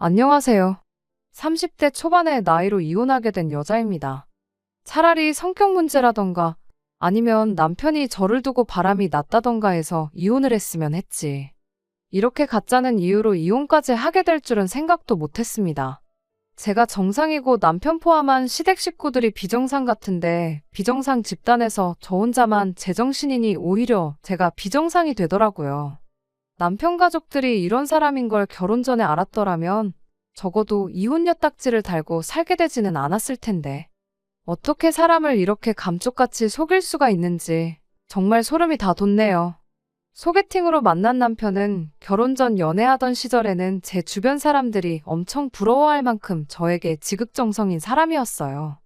안녕하세요. 30대 초반의 나이로 이혼하게 된 여자입니다. 차라리 성격 문제라던가 아니면 남편이 저를 두고 바람이 났다던가 해서 이혼을 했으면 했지. 이렇게 가짜는 이유로 이혼까지 하게 될 줄은 생각도 못했습니다. 제가 정상이고 남편 포함한 시댁 식구들이 비정상 같은데 비정상 집단에서 저 혼자만 제정신이니 오히려 제가 비정상이 되더라고요. 남편 가족들이 이런 사람인 걸 결혼 전에 알았더라면 적어도 이혼 엿딱지를 달고 살게 되지는 않았을 텐데. 어떻게 사람을 이렇게 감쪽같이 속일 수가 있는지 정말 소름이 다 돋네요. 소개팅으로 만난 남편은 결혼 전 연애하던 시절에는 제 주변 사람들이 엄청 부러워할 만큼 저에게 지극정성인 사람이었어요.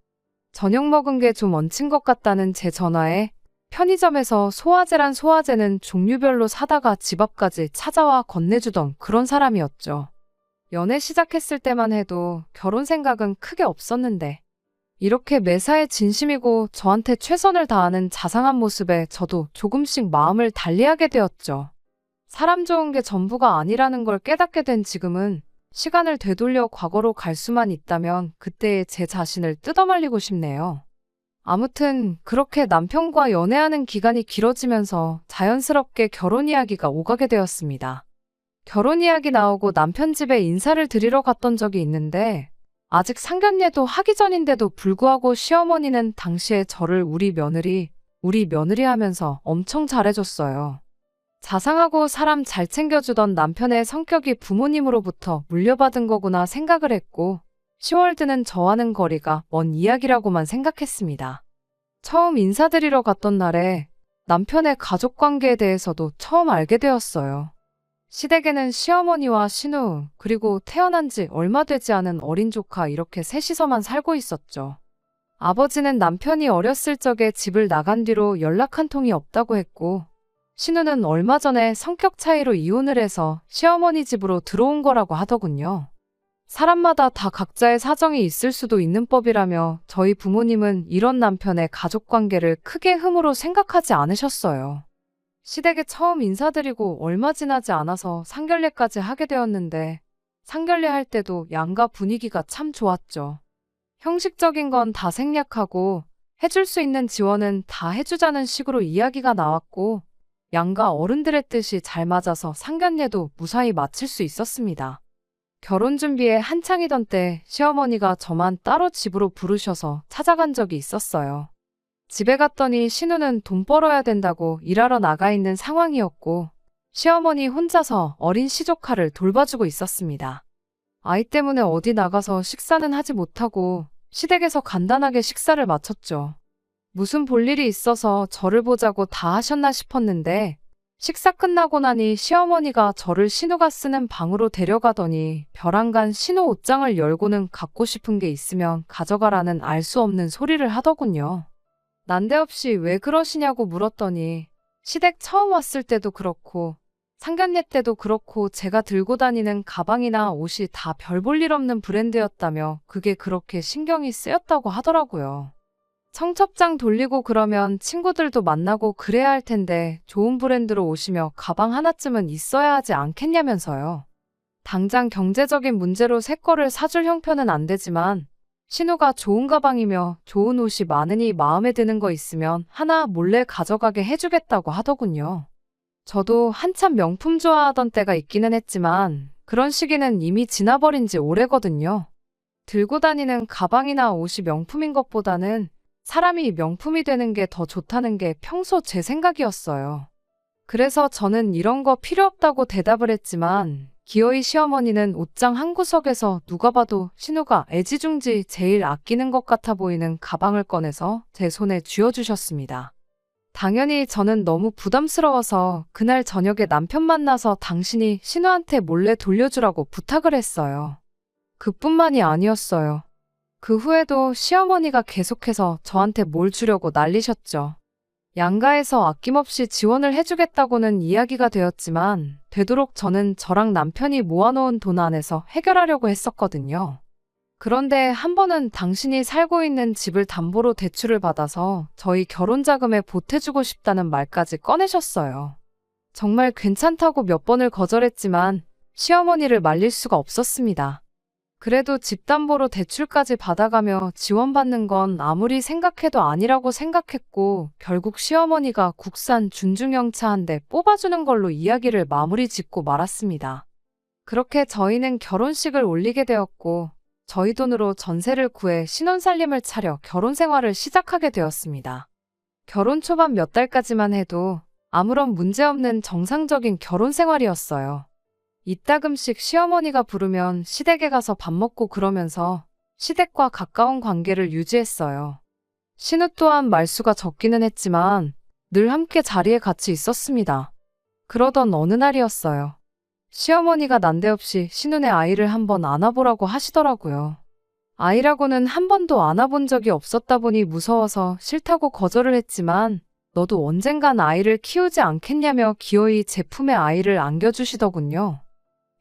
저녁 먹은 게 좀 얹힌 것 같다는 제 전화에 편의점에서 소화제란 소화제는 종류별로 사다가 집 앞까지 찾아와 건네주던 그런 사람이었죠. 연애 시작했을 때만 해도 결혼 생각은 크게 없었는데 이렇게 매사에 진심이고 저한테 최선을 다하는 자상한 모습에 저도 조금씩 마음을 달리하게 되었죠. 사람 좋은 게 전부가 아니라는 걸 깨닫게 된 지금은 시간을 되돌려 과거로 갈 수만 있다면 그때의 제 자신을 뜯어말리고 싶네요. 아무튼 그렇게 남편과 연애하는 기간이 길어지면서 자연스럽게 결혼 이야기가 오가게 되었습니다. 결혼 이야기 나오고 남편 집에 인사를 드리러 갔던 적이 있는데 아직 상견례도 하기 전인데도 불구하고 시어머니는 당시에 저를 우리 며느리 하면서 엄청 잘해줬어요. 자상하고 사람 잘 챙겨주던 남편의 성격이 부모님으로부터 물려받은 거구나 생각을 했고 시월드는 저와는 거리가 먼 이야기라고만 생각했습니다. 처음 인사드리러 갔던 날에 남편의 가족관계에 대해서도 처음 알게 되었어요. 시댁에는 시어머니와 신우, 그리고 태어난 지 얼마 되지 않은 어린 조카 이렇게 셋이서만 살고 있었죠. 아버지는 남편이 어렸을 적에 집을 나간 뒤로 연락 한 통이 없다고 했고 신우는 얼마 전에 성격 차이로 이혼을 해서 시어머니 집으로 들어온 거라고 하더군요. 사람마다 다 각자의 사정이 있을 수도 있는 법이라며 저희 부모님은 이런 남편의 가족관계를 크게 흠으로 생각하지 않으셨어요. 시댁에 처음 인사드리고 얼마 지나지 않아서 상견례까지 하게 되었는데 상견례 할 때도 양가 분위기가 참 좋았죠. 형식적인 건 다 생략하고 해줄 수 있는 지원은 다 해주자는 식으로 이야기가 나왔고 양가 어른들의 뜻이 잘 맞아서 상견례도 무사히 마칠 수 있었습니다. 결혼 준비에 한창이던 때 시어머니가 저만 따로 집으로 부르셔서 찾아간 적이 있었어요. 집에 갔더니 신우는 돈 벌어야 된다고 일하러 나가 있는 상황이었고 시어머니 혼자서 어린 시조카를 돌봐주고 있었습니다. 아이 때문에 어디 나가서 식사는 하지 못하고 시댁에서 간단하게 식사를 마쳤죠. 무슨 볼일이 있어서 저를 보자고 다 하셨나 싶었는데 식사 끝나고 나니 시어머니가 저를 신우가 쓰는 방으로 데려가더니 벼랑간 신우 옷장을 열고는 갖고 싶은 게 있으면 가져가라는 알 수 없는 소리를 하더군요. 난데없이 왜 그러시냐고 물었더니 시댁 처음 왔을 때도 그렇고 상견례 때도 그렇고 제가 들고 다니는 가방이나 옷이 다 별 볼 일 없는 브랜드였다며 그게 그렇게 신경이 쓰였다고 하더라고요. 청첩장 돌리고 그러면 친구들도 만나고 그래야 할 텐데 좋은 브랜드로 오시며 가방 하나쯤은 있어야 하지 않겠냐면서요. 당장 경제적인 문제로 새 거를 사줄 형편은 안 되지만 신우가 좋은 가방이며 좋은 옷이 많으니 마음에 드는 거 있으면 하나 몰래 가져가게 해주겠다고 하더군요. 저도 한참 명품 좋아하던 때가 있기는 했지만 그런 시기는 이미 지나버린 지 오래거든요. 들고 다니는 가방이나 옷이 명품인 것보다는 사람이 명품이 되는 게 더 좋다는 게 평소 제 생각이었어요. 그래서 저는 이런 거 필요 없다고 대답을 했지만 기어이 시어머니는 옷장 한 구석에서 누가 봐도 신우가 애지중지 제일 아끼는 것 같아 보이는 가방을 꺼내서 제 손에 쥐어주셨습니다. 당연히 저는 너무 부담스러워서 그날 저녁에 남편 만나서 당신이 신우한테 몰래 돌려주라고 부탁을 했어요. 그뿐만이 아니었어요. 그 후에도 시어머니가 계속해서 저한테 뭘 주려고 난리셨죠. 양가에서 아낌없이 지원을 해주겠다고는 이야기가 되었지만 되도록 저는 저랑 남편이 모아놓은 돈 안에서 해결하려고 했었거든요. 그런데 한 번은 당신이 살고 있는 집을 담보로 대출을 받아서 저희 결혼 자금에 보태주고 싶다는 말까지 꺼내셨어요. 정말 괜찮다고 몇 번을 거절했지만 시어머니를 말릴 수가 없었습니다. 그래도 집담보로 대출까지 받아가며 지원받는 건 아무리 생각해도 아니라고 생각했고 결국 시어머니가 국산 준중형차 한 대 뽑아주는 걸로 이야기를 마무리 짓고 말았습니다. 그렇게 저희는 결혼식을 올리게 되었고 저희 돈으로 전세를 구해 신혼살림을 차려 결혼 생활을 시작하게 되었습니다. 결혼 초반 몇 달까지만 해도 아무런 문제 없는 정상적인 결혼 생활이었어요. 이따금씩 시어머니가 부르면 시댁에 가서 밥 먹고 그러면서 시댁과 가까운 관계를 유지했어요. 신우 또한 말수가 적기는 했지만 늘 함께 자리에 같이 있었습니다. 그러던 어느 날이었어요. 시어머니가 난데없이 신우네 아이를 한번 안아보라고 하시더라고요. 아이라고는 한 번도 안아본 적이 없었다 보니 무서워서 싫다고 거절을 했지만 너도 언젠간 아이를 키우지 않겠냐며 기어이 제 품에 아이를 안겨주시더군요.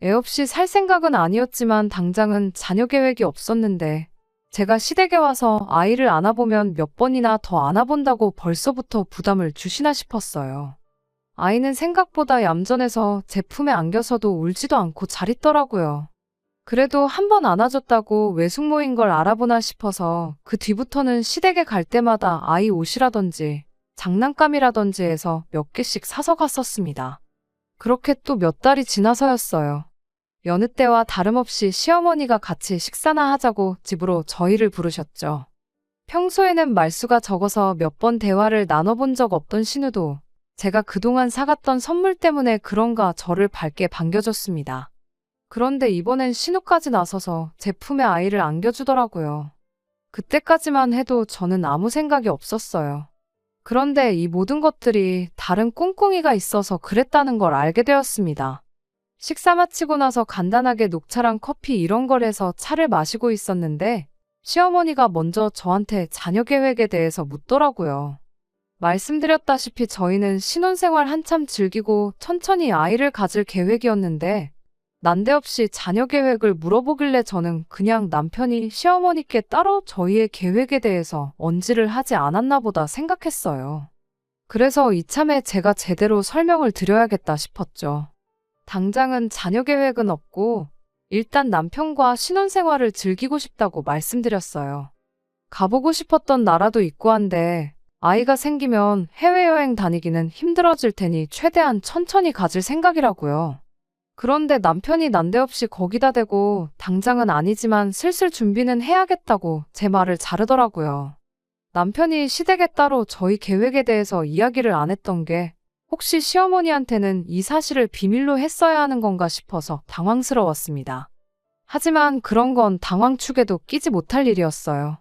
애 없이 살 생각은 아니었지만 당장은 자녀 계획이 없었는데 제가 시댁에 와서 아이를 안아보면 몇 번이나 더 안아본다고 벌써부터 부담을 주시나 싶었어요. 아이는 생각보다 얌전해서 제 품에 안겨서도 울지도 않고 잘 있더라고요. 그래도 한 번 안아줬다고 외숙모인 걸 알아보나 싶어서 그 뒤부터는 시댁에 갈 때마다 아이 옷이라든지 장난감이라든지 해서 몇 개씩 사서 갔었습니다. 그렇게 또 몇 달이 지나서였어요. 여느 때와 다름없이 시어머니가 같이 식사나 하자고 집으로 저희를 부르셨죠. 평소에는 말수가 적어서 몇 번 대화를 나눠본 적 없던 신우도 제가 그동안 사갔던 선물 때문에 그런가 저를 밝게 반겨줬습니다. 그런데 이번엔 신우까지 나서서 제 품에 아이를 안겨주더라고요. 그때까지만 해도 저는 아무 생각이 없었어요. 그런데 이 모든 것들이 다른 꿍꿍이가 있어서 그랬다는 걸 알게 되었습니다. 식사 마치고 나서 간단하게 녹차랑 커피 이런 걸 해서 차를 마시고 있었는데 시어머니가 먼저 저한테 자녀 계획에 대해서 묻더라고요. 말씀드렸다시피 저희는 신혼생활 한참 즐기고 천천히 아이를 가질 계획이었는데 난데없이 자녀 계획을 물어보길래 저는 그냥 남편이 시어머니께 따로 저희의 계획에 대해서 언지를 하지 않았나 보다 생각했어요. 그래서 이참에 제가 제대로 설명을 드려야겠다 싶었죠. 당장은 자녀 계획은 없고 일단 남편과 신혼생활을 즐기고 싶다고 말씀드렸어요. 가보고 싶었던 나라도 있고 한데 아이가 생기면 해외여행 다니기는 힘들어질 테니 최대한 천천히 가질 생각이라고요. 그런데 남편이 난데없이 거기다 대고 당장은 아니지만 슬슬 준비는 해야겠다고 제 말을 자르더라고요. 남편이 시댁에 따로 저희 계획에 대해서 이야기를 안 했던 게 혹시 시어머니한테는 이 사실을 비밀로 했어야 하는 건가 싶어서 당황스러웠습니다. 하지만 그런 건 당황축에도 끼지 못할 일이었어요.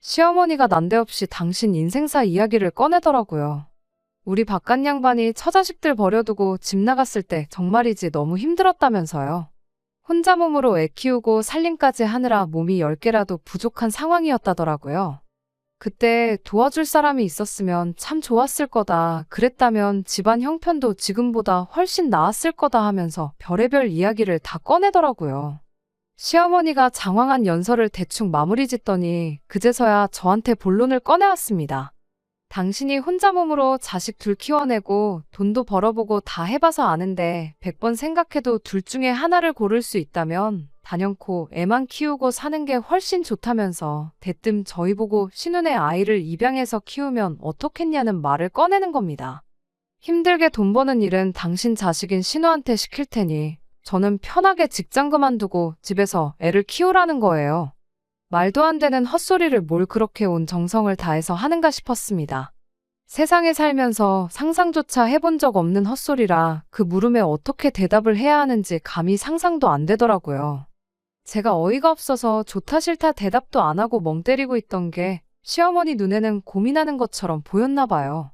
시어머니가 난데없이 당신 인생사 이야기를 꺼내더라고요. 우리 바깥 양반이 처자식들 버려두고 집 나갔을 때 정말이지 너무 힘들었다면서요. 혼자 몸으로 애 키우고 살림까지 하느라 몸이 10개라도 부족한 상황이었다더라고요. 그때 도와줄 사람이 있었으면 참 좋았을 거다. 그랬다면 집안 형편도 지금보다 훨씬 나았을 거다 하면서 별의별 이야기를 다 꺼내더라고요. 시어머니가 장황한 연설을 대충 마무리 짓더니 그제서야 저한테 본론을 꺼내왔습니다. 당신이 혼자 몸으로 자식 둘 키워내고 돈도 벌어보고 다 해봐서 아는데 100번 생각해도 둘 중에 하나를 고를 수 있다면 단연코 애만 키우고 사는 게 훨씬 좋다면서 대뜸 저희 보고 신혼의 아이를 입양해서 키우면 어떻겠냐는 말을 꺼내는 겁니다. 힘들게 돈 버는 일은 당신 자식인 신우한테 시킬 테니 저는 편하게 직장 그만두고 집에서 애를 키우라는 거예요. 말도 안 되는 헛소리를 뭘 그렇게 온 정성을 다해서 하는가 싶었습니다. 세상에 살면서 상상조차 해본 적 없는 헛소리라 그 물음에 어떻게 대답을 해야 하는지 감히 상상도 안 되더라고요. 제가 어이가 없어서 좋다 싫다 대답도 안 하고 멍 때리고 있던 게 시어머니 눈에는 고민하는 것처럼 보였나 봐요.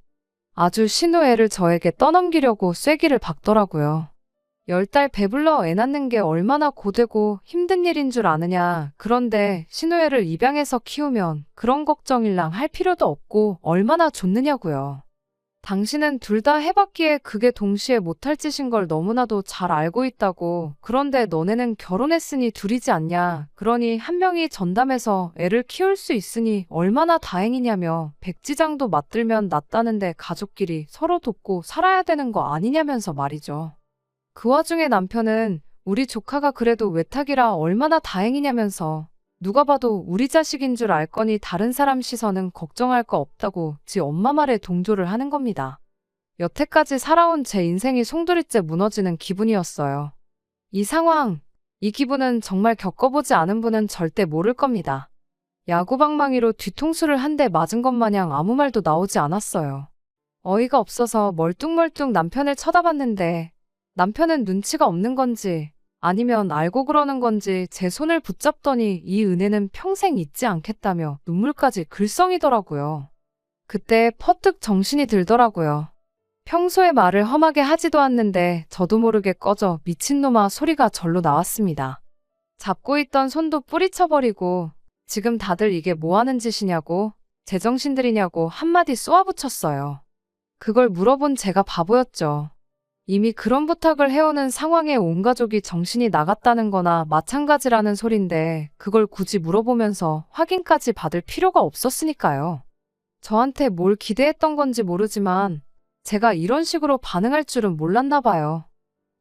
아주 신우 애를 저에게 떠넘기려고 쐐기를 박더라고요. 10달 배불러 애 낳는 게 얼마나 고되고 힘든 일인 줄 아느냐. 그런데 신우애를 입양해서 키우면 그런 걱정일랑 할 필요도 없고 얼마나 좋느냐고요. 당신은 둘 다 해봤기에 그게 동시에 못할 짓인 걸 너무나도 잘 알고 있다고. 그런데 너네는 결혼했으니 둘이지 않냐. 그러니 한 명이 전담해서 애를 키울 수 있으니 얼마나 다행이냐며 백지장도 맞들면 낫다는데 가족끼리 서로 돕고 살아야 되는 거 아니냐면서 말이죠. 그 와중에 남편은 우리 조카가 그래도 외탁이라 얼마나 다행이냐면서 누가 봐도 우리 자식인 줄 알 거니 다른 사람 시선은 걱정할 거 없다고 지 엄마 말에 동조를 하는 겁니다. 여태까지 살아온 제 인생이 송두리째 무너지는 기분이었어요. 이 상황, 이 기분은 정말 겪어보지 않은 분은 절대 모를 겁니다. 야구방망이로 뒤통수를 한 대 맞은 것 마냥 아무 말도 나오지 않았어요. 어이가 없어서 멀뚱멀뚱 남편을 쳐다봤는데 남편은 눈치가 없는 건지 아니면 알고 그러는 건지 제 손을 붙잡더니 이 은혜는 평생 잊지 않겠다며 눈물까지 글썽이더라고요. 그때 퍼뜩 정신이 들더라고요. 평소에 말을 험하게 하지도 않는데 저도 모르게 꺼져 미친놈아 소리가 절로 나왔습니다. 잡고 있던 손도 뿌리쳐버리고 지금 다들 이게 뭐 하는 짓이냐고 제정신들이냐고 한마디 쏘아붙였어요. 그걸 물어본 제가 바보였죠. 이미 그런 부탁을 해오는 상황에 온 가족이 정신이 나갔다는 거나 마찬가지라는 소린데 그걸 굳이 물어보면서 확인까지 받을 필요가 없었으니까요. 저한테 뭘 기대했던 건지 모르지만 제가 이런 식으로 반응할 줄은 몰랐나 봐요.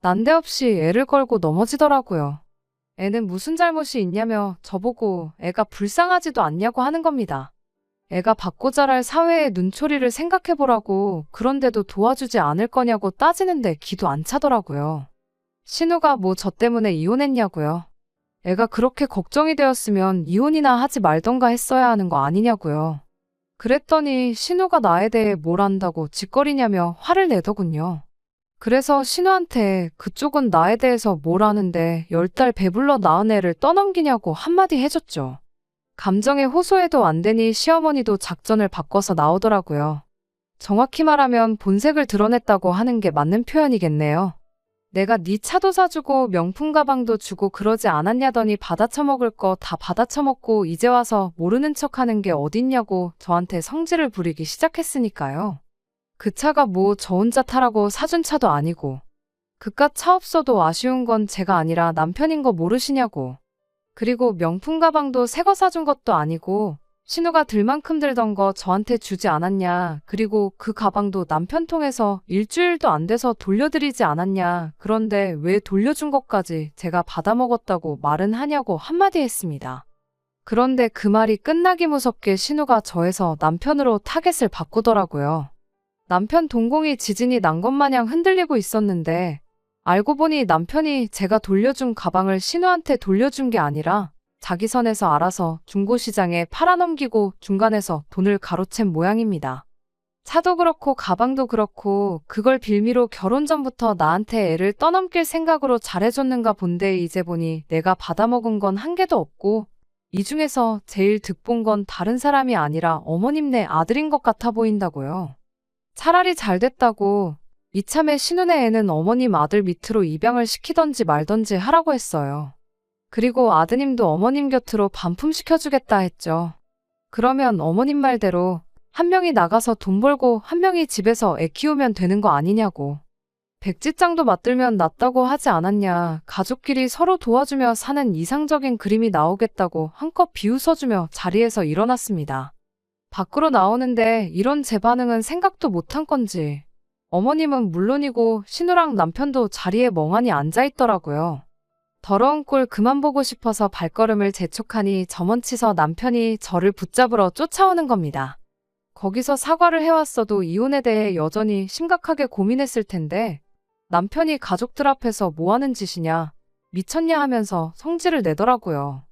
난데없이 애를 걸고 넘어지더라고요. 애는 무슨 잘못이 있냐며 저보고 애가 불쌍하지도 않냐고 하는 겁니다. 애가 받고 자랄 사회의 눈초리를 생각해보라고 그런데도 도와주지 않을 거냐고 따지는데 기도 안 차더라고요. 신우가 뭐 저 때문에 이혼했냐고요. 애가 그렇게 걱정이 되었으면 이혼이나 하지 말던가 했어야 하는 거 아니냐고요. 그랬더니 신우가 나에 대해 뭘 안다고 짓거리냐며 화를 내더군요. 그래서 신우한테 그쪽은 나에 대해서 뭘 아는데 10달 배불러 낳은 애를 떠넘기냐고 한마디 해줬죠. 감정에 호소해도 안 되니 시어머니도 작전을 바꿔서 나오더라고요. 정확히 말하면 본색을 드러냈다고 하는 게 맞는 표현이겠네요. 내가 네 차도 사주고 명품 가방도 주고 그러지 않았냐더니 받아쳐먹을 거 다 받아쳐먹고 이제 와서 모르는 척하는 게 어딨냐고 저한테 성질을 부리기 시작했으니까요. 그 차가 뭐 저 혼자 타라고 사준 차도 아니고 그깟 차 없어도 아쉬운 건 제가 아니라 남편인 거 모르시냐고. 그리고 명품 가방도 새 거 사준 것도 아니고 신우가 들만큼 들던 거 저한테 주지 않았냐. 그리고 그 가방도 남편 통해서 일주일도 안 돼서 돌려드리지 않았냐. 그런데 왜 돌려준 것까지 제가 받아먹었다고 말은 하냐고 한마디 했습니다. 그런데 그 말이 끝나기 무섭게 신우가 저에서 남편으로 타겟을 바꾸더라고요. 남편 동공이 지진이 난 것 마냥 흔들리고 있었는데 알고 보니 남편이 제가 돌려준 가방을 신우한테 돌려준 게 아니라 자기 선에서 알아서 중고시장에 팔아넘기고 중간에서 돈을 가로챈 모양입니다. 차도 그렇고 가방도 그렇고 그걸 빌미로 결혼 전부터 나한테 애를 떠넘길 생각으로 잘해줬는가 본데 이제 보니 내가 받아먹은 건 한 개도 없고 이 중에서 제일 득본 건 다른 사람이 아니라 어머님네 아들인 것 같아 보인다고요. 차라리 잘 됐다고 이참에 신우네 애는 어머님 아들 밑으로 입양을 시키던지 말던지 하라고 했어요. 그리고 아드님도 어머님 곁으로 반품시켜주겠다 했죠. 그러면 어머님 말대로 한 명이 나가서 돈 벌고 한 명이 집에서 애 키우면 되는 거 아니냐고. 백지장도 맞들면 낫다고 하지 않았냐. 가족끼리 서로 도와주며 사는 이상적인 그림이 나오겠다고 한껏 비웃어주며 자리에서 일어났습니다. 밖으로 나오는데 이런 제 반응은 생각도 못한 건지 어머님은 물론이고 신우랑 남편도 자리에 멍하니 앉아있더라고요. 더러운 꼴 그만 보고 싶어서 발걸음을 재촉하니 저먼치서 남편이 저를 붙잡으러 쫓아오는 겁니다. 거기서 사과를 해왔어도 이혼에 대해 여전히 심각하게 고민했을 텐데 남편이 가족들 앞에서 뭐 하는 짓이냐, 미쳤냐 하면서 성질을 내더라고요.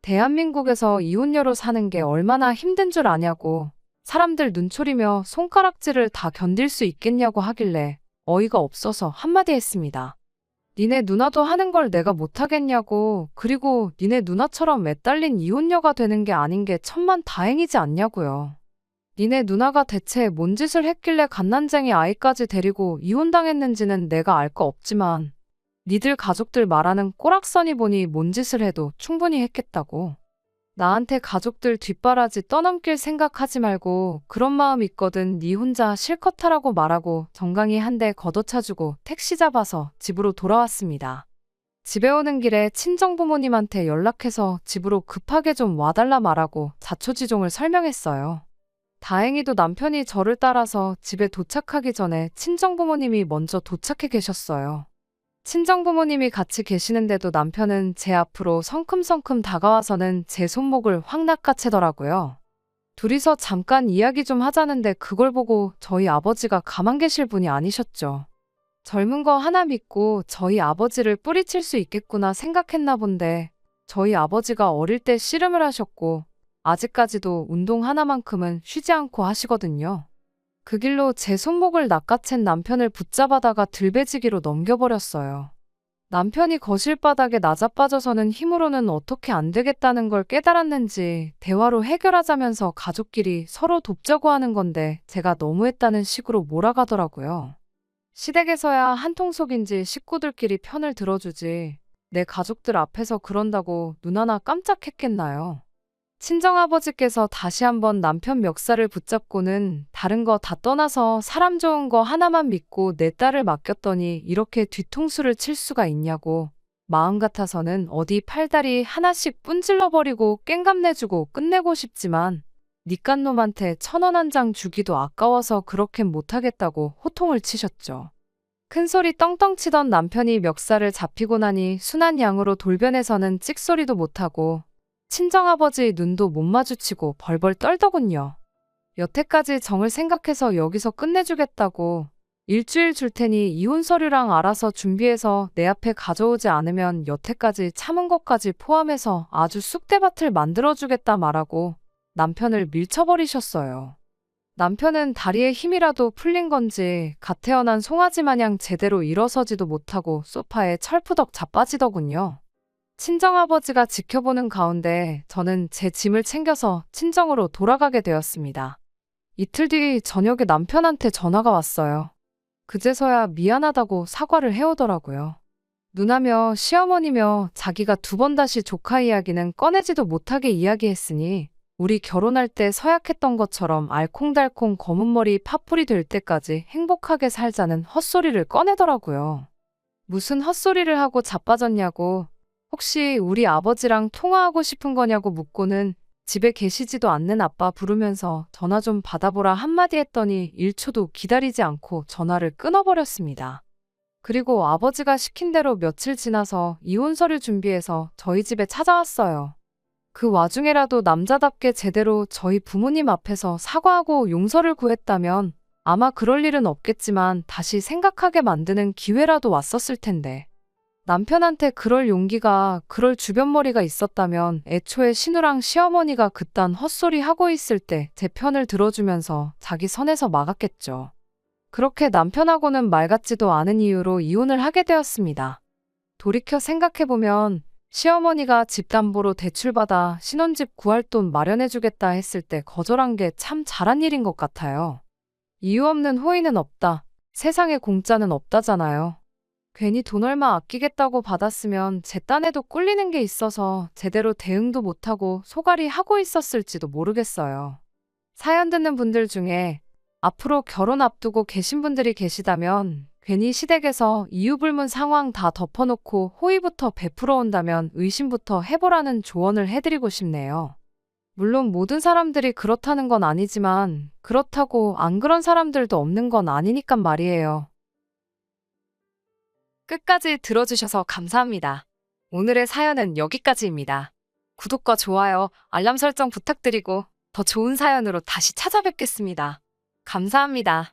대한민국에서 이혼녀로 사는 게 얼마나 힘든 줄 아냐고 사람들 눈초리며 손가락질을 다 견딜 수 있겠냐고 하길래 어이가 없어서 한마디 했습니다. 니네 누나도 하는 걸 내가 못하겠냐고. 그리고 니네 누나처럼 매달린 이혼녀가 되는 게 아닌 게 천만 다행이지 않냐고요. 니네 누나가 대체 뭔 짓을 했길래 갓난쟁이 아이까지 데리고 이혼당했는지는 내가 알 거 없지만 니들 가족들 말하는 꼬락서니 보니 뭔 짓을 해도 충분히 했겠다고. 나한테 가족들 뒷바라지 떠넘길 생각하지 말고 그런 마음 있거든 니 혼자 실컷 하라고 말하고 정강이 한 대 걷어차주고 택시 잡아서 집으로 돌아왔습니다. 집에 오는 길에 친정부모님한테 연락해서 집으로 급하게 좀 와달라 말하고 자초지종을 설명했어요. 다행히도 남편이 저를 따라서 집에 도착하기 전에 친정부모님이 먼저 도착해 계셨어요. 친정 부모님이 같이 계시는데도 남편은 제 앞으로 성큼성큼 다가와서는 제 손목을 확 낚아채더라고요. 둘이서 잠깐 이야기 좀 하자는데 그걸 보고 저희 아버지가 가만 계실 분이 아니셨죠. 젊은 거 하나 믿고 저희 아버지를 뿌리칠 수 있겠구나 생각했나 본데 저희 아버지가 어릴 때 씨름을 하셨고 아직까지도 운동 하나만큼은 쉬지 않고 하시거든요. 그 길로 제 손목을 낚아챈 남편을 붙잡아다가 들배지기로 넘겨버렸어요. 남편이 거실 바닥에 나자빠져서는 힘으로는 어떻게 안 되겠다는 걸 깨달았는지 대화로 해결하자면서 가족끼리 서로 돕자고 하는 건데 제가 너무했다는 식으로 몰아가더라고요. 시댁에서야 한통속인지 식구들끼리 편을 들어주지 내 가족들 앞에서 그런다고 눈 하나 깜짝했겠나요? 친정아버지께서 다시 한번 남편 멱살을 붙잡고는 다른 거 다 떠나서 사람 좋은 거 하나만 믿고 내 딸을 맡겼더니 이렇게 뒤통수를 칠 수가 있냐고 마음 같아서는 어디 팔다리 하나씩 분질러버리고 깽감내주고 끝내고 싶지만 니깟 놈한테 1,000원 한 장 주기도 아까워서 그렇게 못하겠다고 호통을 치셨죠. 큰소리 떵떵 치던 남편이 멱살을 잡히고 나니 순한 양으로 돌변해서는 찍소리도 못하고 친정아버지 눈도 못 마주치고 벌벌 떨더군요. 여태까지 정을 생각해서 여기서 끝내주겠다고 일주일 줄 테니 이혼 서류랑 알아서 준비해서 내 앞에 가져오지 않으면 여태까지 참은 것까지 포함해서 아주 쑥대밭을 만들어주겠다 말하고 남편을 밀쳐버리셨어요. 남편은 다리에 힘이라도 풀린 건지 갓 태어난 송아지 마냥 제대로 일어서지도 못하고 소파에 철푸덕 자빠지더군요. 친정아버지가 지켜보는 가운데 저는 제 짐을 챙겨서 친정으로 돌아가게 되었습니다. 이틀 뒤 저녁에 남편한테 전화가 왔어요. 그제서야 미안하다고 사과를 해오더라고요. 누나며 시어머니며 자기가 2번 다시 조카 이야기는 꺼내지도 못하게 이야기했으니 우리 결혼할 때 서약했던 것처럼 알콩달콩 검은 머리 파풀이 될 때까지 행복하게 살자는 헛소리를 꺼내더라고요. 무슨 헛소리를 하고 자빠졌냐고 혹시 우리 아버지랑 통화하고 싶은 거냐고 묻고는 집에 계시지도 않는 아빠 부르면서 전화 좀 받아보라 한마디 했더니 1초도 기다리지 않고 전화를 끊어버렸습니다. 그리고 아버지가 시킨 대로 며칠 지나서 이혼 서류 준비해서 저희 집에 찾아왔어요. 그 와중에라도 남자답게 제대로 저희 부모님 앞에서 사과하고 용서를 구했다면 아마 그럴 일은 없겠지만 다시 생각하게 만드는 기회라도 왔었을 텐데. 남편한테 그럴 용기가, 그럴 주변머리가 있었다면 애초에 신우랑 시어머니가 그딴 헛소리 하고 있을 때 제 편을 들어주면서 자기 선에서 막았겠죠. 그렇게 남편하고는 말 같지도 않은 이유로 이혼을 하게 되었습니다. 돌이켜 생각해보면 시어머니가 집담보로 대출받아 신혼집 구할 돈 마련해주겠다 했을 때 거절한 게 참 잘한 일인 것 같아요. 이유 없는 호의는 없다. 세상에 공짜는 없다잖아요. 괜히 돈 얼마 아끼겠다고 받았으면 제 딴에도 꿀리는 게 있어서 제대로 대응도 못하고 소갈이 하고 있었을지도 모르겠어요. 사연 듣는 분들 중에 앞으로 결혼 앞두고 계신 분들이 계시다면 괜히 시댁에서 이유불문 상황 다 덮어놓고 호의부터 베풀어 온다면 의심부터 해보라는 조언을 해드리고 싶네요. 물론 모든 사람들이 그렇다는 건 아니지만 그렇다고 안 그런 사람들도 없는 건 아니니까 말이에요. 끝까지 들어주셔서 감사합니다. 오늘의 사연은 여기까지입니다. 구독과 좋아요, 알람 설정 부탁드리고 더 좋은 사연으로 다시 찾아뵙겠습니다. 감사합니다.